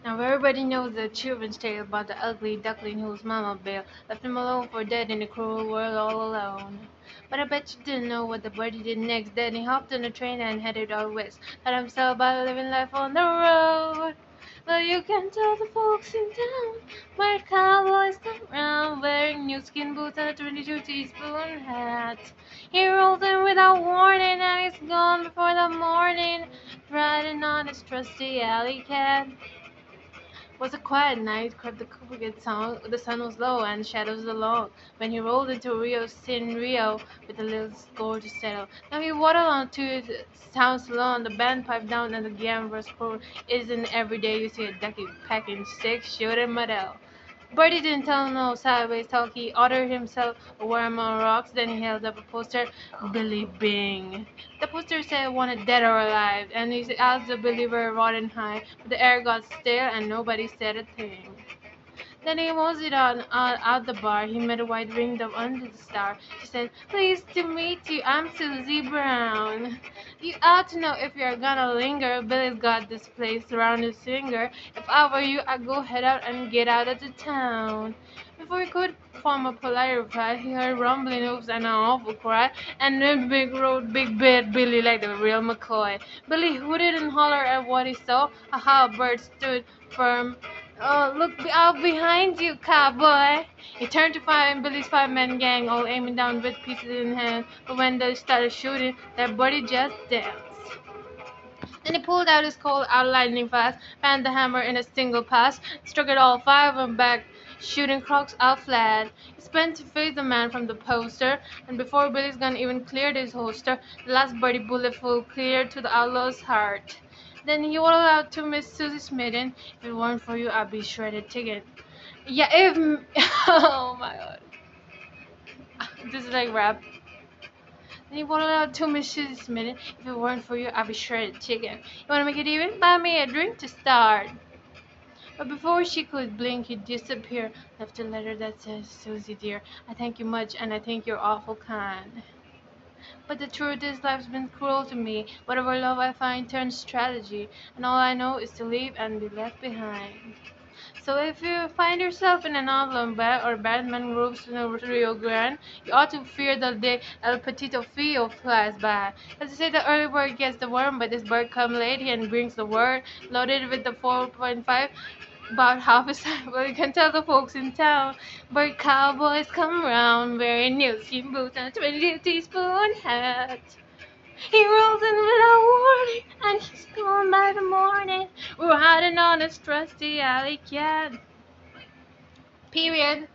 Now everybody knows the children's tale about the ugly duckling whose mama Bill left him alone for dead in a cruel world all alone. But I bet you didn't know what the birdie did next. Then he hopped on a train and headed out west. Taught himself about living life on the road. Well, you can tell the folks in town where cowboys come round wearing new skin boots and a 22 teaspoon hat. He rolls in without warning and he's gone before the morning, riding on his trusty alley cat. Was a quiet night, crept the cricket song. The sun was low and the shadows were long. When he rolled into Rio's thin Rio with a little score to settle. Now he waddled on to his town salon. The band piped down and the gambler's crew. Isn't every day you see a ducky packing sticks, shooting Model. Bertie didn't tell no sideways talk. He ordered himself a worm on rocks. Then he held up a poster, Billy Bing. The poster said wanted dead or alive, and he asked the believer rotten high. But the air got stale and nobody said a thing. Then he moseyed on out the bar. He met a white ring dove under the star. She said, "Pleased to meet you. I'm Susie Brown. You ought to know if you're gonna linger. Billy's got this place around his finger. If I were you, I'd go head out and get out of the town." Before he could form a polite reply, he heard rumbling hoofs and an awful cry, and then big road, big bad Billy like the real McCoy. Billy hooted and hollered at what he saw. A bird stood firm. "Oh, look out behind you, cowboy!" He turned to find Billy's five-man gang all aiming down with pieces in hand. But when they started shooting, that buddy just danced. Then he pulled out his Colt out lightning fast, found the hammer in a single pass, struck it all five of 'em back, shooting crocs out flat. He spent to face the man from the poster, and before Billy's gun even cleared his holster, the last birdie bullet flew clear to the outlaw's heart. Then he waddled out to Miss Susie Smitten. "If it weren't for you, I'd be shredded chicken." Yeah, if oh my god, this is like rap. Then he waddled out to Miss Susie Smitten. "If it weren't for you, I'd be shredded chicken. You wanna make it even? Buy me a drink to start." But before she could blink, he disappeared. Left a letter that says, "Susie dear, I thank you much, and I think you're awful kind. But the truth is, life's been cruel to me. Whatever love I find turns strategy, and all I know is to leave and be left behind." So if you find yourself in an Avlon or Batman roofs in a Rio Grande, you ought to fear the day El Petito Fio flies by. As they say, the early bird gets the worm, but this bird comes late and brings the word, loaded with the 4.5, about half his time. Well, you can tell the folks in town, bird cowboys come round wearing new skin boots and a 22 teaspoon hat. He rolls in without warning, and he's gone by the morning, riding on his trusty alley cat. Period.